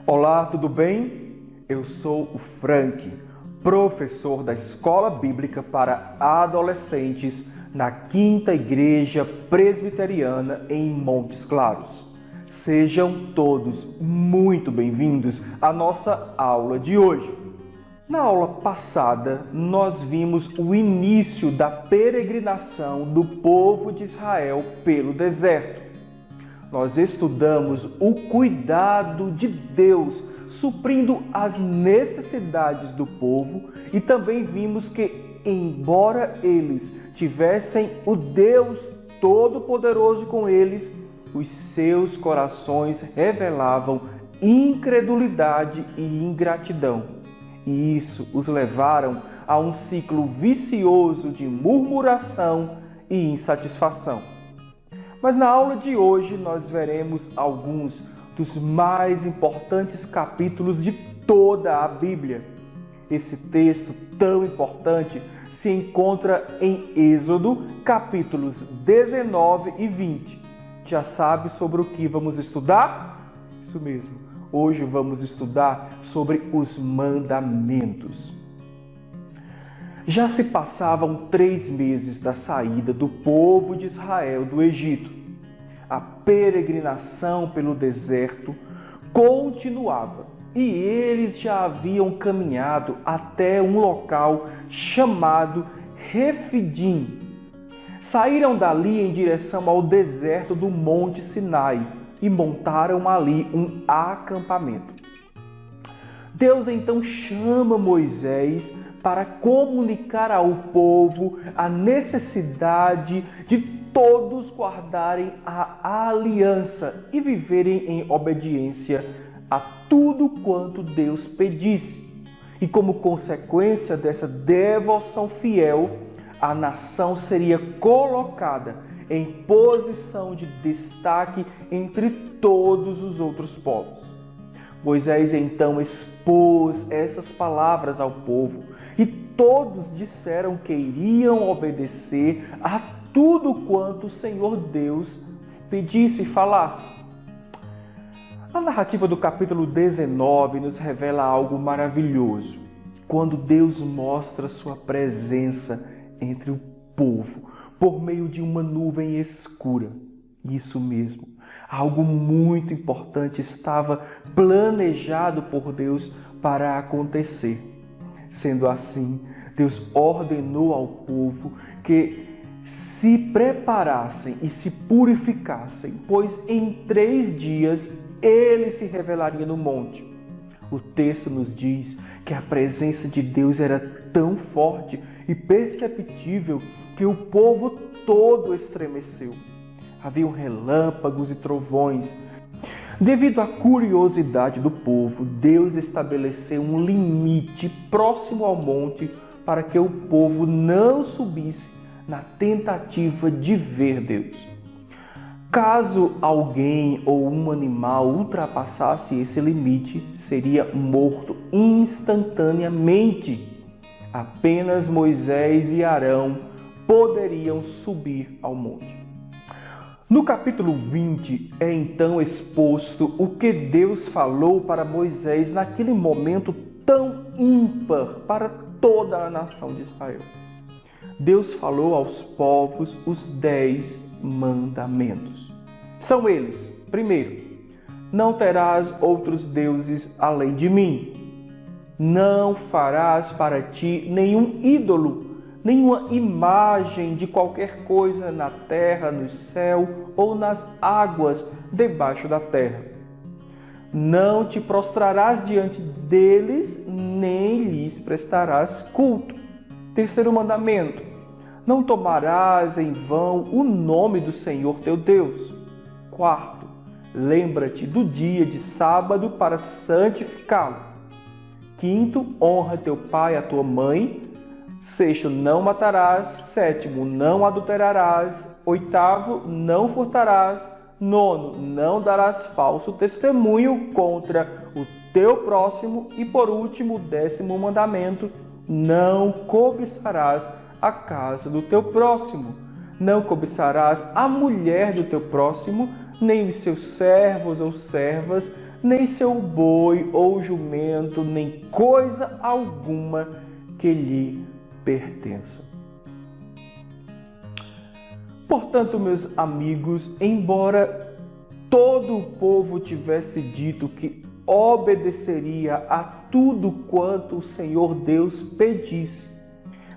Olá, tudo bem? Eu sou o Frank, professor da Escola Bíblica para Adolescentes na 5ª Igreja Presbiteriana em Montes Claros. Sejam todos muito bem-vindos à nossa aula de hoje. Na aula passada, nós vimos o início da peregrinação do povo de Israel pelo deserto. Nós estudamos o cuidado de Deus suprindo as necessidades do povo e também vimos que, embora eles tivessem o Deus Todo-Poderoso com eles, os seus corações revelavam incredulidade e ingratidão. E isso os levaram a um ciclo vicioso de murmuração e insatisfação. Mas na aula de hoje nós veremos alguns dos mais importantes capítulos de toda a Bíblia. Esse texto tão importante se encontra em Êxodo, capítulos 19 e 20. Já sabe sobre o que vamos estudar? Isso mesmo. Hoje vamos estudar sobre os mandamentos. Já se passavam 3 meses da saída do povo de Israel do Egito. A peregrinação pelo deserto continuava e eles já haviam caminhado até um local chamado Refidim. Saíram dali em direção ao deserto do Monte Sinai e montaram ali um acampamento. Deus então chama Moisés para comunicar ao povo a necessidade de todos guardarem a aliança e viverem em obediência a tudo quanto Deus pedisse. E como consequência dessa devoção fiel, a nação seria colocada em posição de destaque entre todos os outros povos. Moisés então expôs essas palavras ao povo e todos disseram que iriam obedecer a tudo quanto o Senhor Deus pedisse e falasse. A narrativa do capítulo 19 nos revela algo maravilhoso, quando Deus mostra sua presença entre o povo por meio de uma nuvem escura. Isso mesmo, algo muito importante estava planejado por Deus para acontecer. Sendo assim, Deus ordenou ao povo que se preparassem e se purificassem, pois em 3 dias ele se revelaria no monte. O texto nos diz que a presença de Deus era tão forte e perceptível que o povo todo estremeceu. Haviam relâmpagos e trovões. Devido à curiosidade do povo, Deus estabeleceu um limite próximo ao monte para que o povo não subisse na tentativa de ver Deus. Caso alguém ou um animal ultrapassasse esse limite, seria morto instantaneamente. Apenas Moisés e Arão poderiam subir ao monte. No capítulo 20 é então exposto o que Deus falou para Moisés naquele momento tão ímpar para toda a nação de Israel. Deus falou aos povos os 10 mandamentos. São eles: primeiro, não terás outros deuses além de mim. Não farás para ti nenhum ídolo, nenhuma imagem de qualquer coisa na terra, no céu ou nas águas debaixo da terra. Não te prostrarás diante deles, nem lhes prestarás culto. Terceiro mandamento: não tomarás em vão o nome do Senhor teu Deus. Quarto: lembra-te do dia de sábado para santificá-lo. Quinto: honra teu pai e a tua mãe. Sexto: não matarás. Sétimo: não adulterarás. Oitavo: não furtarás. Nono: não darás falso testemunho contra o teu próximo. E por último, 10º mandamento: não cobiçarás a casa do teu próximo. Não cobiçarás a mulher do teu próximo, nem os seus servos ou servas, nem seu boi ou jumento, nem coisa alguma que lhe pertença. Portanto, meus amigos, embora todo o povo tivesse dito que obedeceria a tudo quanto o Senhor Deus pedisse,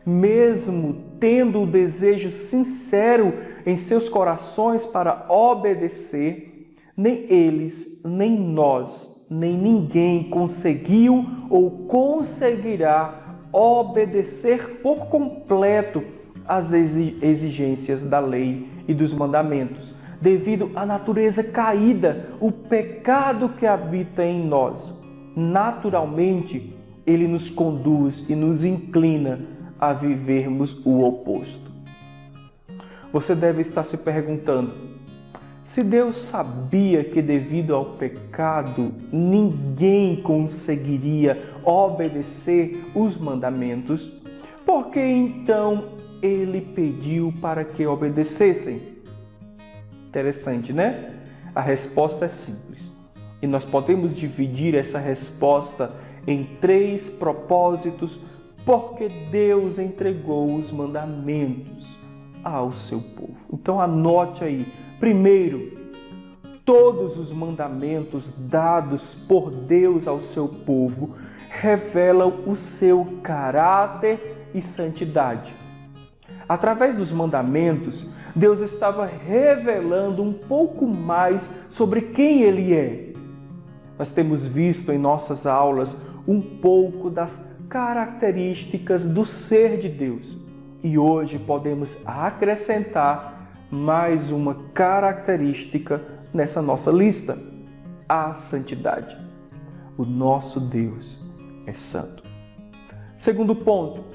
mesmo tendo o desejo sincero em seus corações para obedecer, nem eles, nem nós, nem ninguém conseguiu ou conseguirá obedecer por completo às exigências da lei e dos mandamentos, devido à natureza caída, o pecado que habita em nós. Naturalmente, ele nos conduz e nos inclina a vivermos o oposto. Você deve estar se perguntando: se Deus sabia que devido ao pecado ninguém conseguiria obedecer os mandamentos, por que então ele pediu para que obedecessem? Interessante, né? A resposta é simples. E nós podemos dividir essa resposta em 3 propósitos, porque Deus entregou os mandamentos ao seu povo. Então anote aí. Primeiro, todos os mandamentos dados por Deus ao seu povo revelam o seu caráter e santidade. Através dos mandamentos, Deus estava revelando um pouco mais sobre quem Ele é. Nós temos visto em nossas aulas um pouco das características do ser de Deus. E hoje podemos acrescentar mais uma característica nessa nossa lista: a santidade. O nosso Deus é santo. Segundo ponto,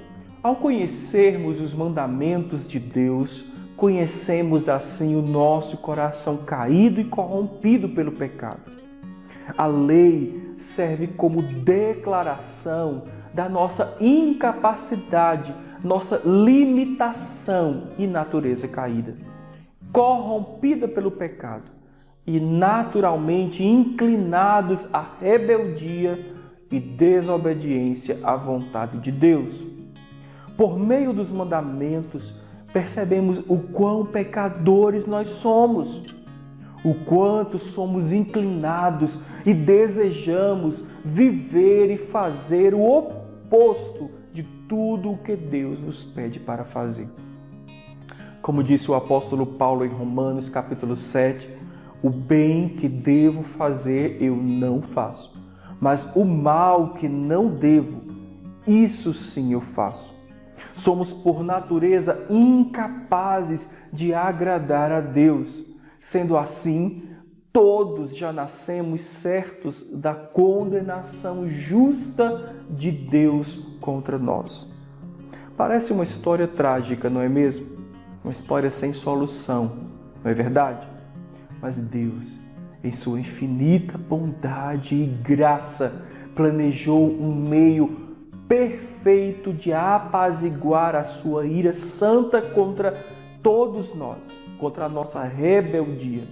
ao conhecermos os mandamentos de Deus, conhecemos assim o nosso coração caído e corrompido pelo pecado. A lei serve como declaração da nossa incapacidade, nossa limitação e natureza caída, corrompida pelo pecado e naturalmente inclinados à rebeldia e desobediência à vontade de Deus. Por meio dos mandamentos, percebemos o quão pecadores nós somos, o quanto somos inclinados e desejamos viver e fazer o oposto de tudo o que Deus nos pede para fazer. Como disse o apóstolo Paulo em Romanos capítulo 7, o bem que devo fazer eu não faço, mas o mal que não devo, isso sim eu faço. Somos por natureza incapazes de agradar a Deus. Sendo assim, todos já nascemos certos da condenação justa de Deus contra nós. Parece uma história trágica, não é mesmo? Uma história sem solução, não é verdade? Mas Deus, em sua infinita bondade e graça, planejou um meio perfeito de apaziguar a sua ira santa contra todos nós, contra a nossa rebeldia.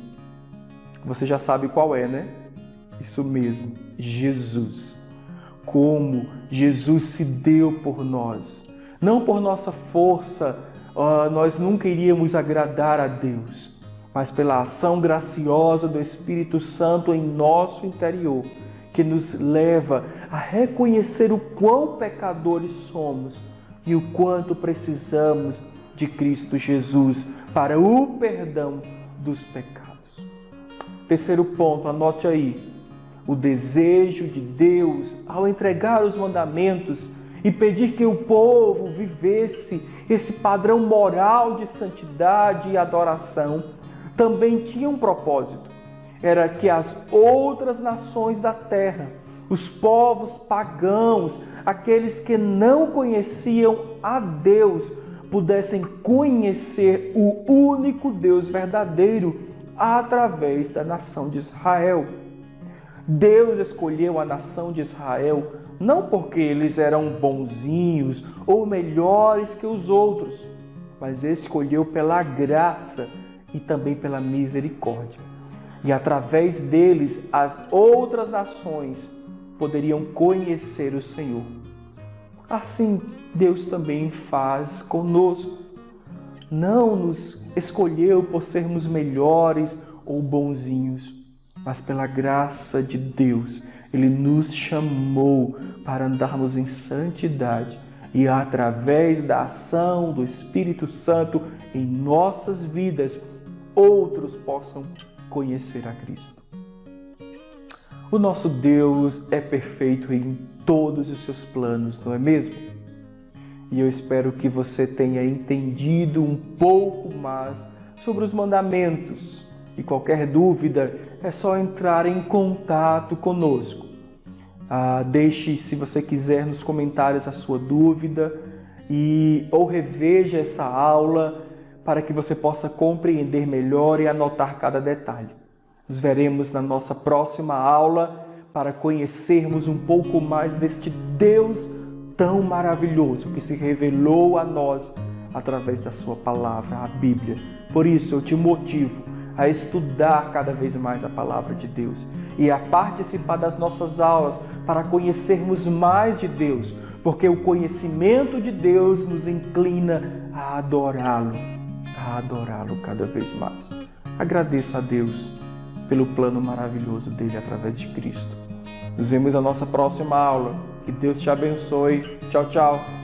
Você já sabe qual é, né? Isso mesmo, Jesus. Como Jesus se deu por nós. Não por nossa força, nós nunca iríamos agradar a Deus, mas pela ação graciosa do Espírito Santo em nosso interior, que nos leva a reconhecer o quão pecadores somos e o quanto precisamos de Cristo Jesus para o perdão dos pecados. Terceiro ponto, anote aí. O desejo de Deus ao entregar os mandamentos e pedir que o povo vivesse esse padrão moral de santidade e adoração também tinha um propósito. Era que as outras nações da terra, os povos pagãos, aqueles que não conheciam a Deus, pudessem conhecer o único Deus verdadeiro através da nação de Israel. Deus escolheu a nação de Israel não porque eles eram bonzinhos ou melhores que os outros, mas escolheu pela graça e também pela misericórdia. e através deles as outras nações poderiam conhecer o Senhor. Assim, Deus também faz conosco. Não nos escolheu por sermos melhores ou bonzinhos, mas pela graça de Deus, Ele nos chamou para andarmos em santidade e através da ação do Espírito Santo em nossas vidas, outros possam conhecer a Cristo. O nosso Deus é perfeito em todos os seus planos, não é mesmo? E eu espero que você tenha entendido um pouco mais sobre os mandamentos. E qualquer dúvida, é só entrar em contato conosco. Deixe, se você quiser, nos comentários a sua dúvida ou reveja essa aula para que você possa compreender melhor e anotar cada detalhe. Nos veremos na nossa próxima aula para conhecermos um pouco mais deste Deus tão maravilhoso que se revelou a nós através da sua palavra, a Bíblia. Por isso eu te motivo a estudar cada vez mais a palavra de Deus e a participar das nossas aulas para conhecermos mais de Deus, porque o conhecimento de Deus nos inclina a adorá-lo cada vez mais. Agradeça a Deus pelo plano maravilhoso dele através de Cristo. Nos vemos na nossa próxima aula. Que Deus te abençoe. Tchau, tchau.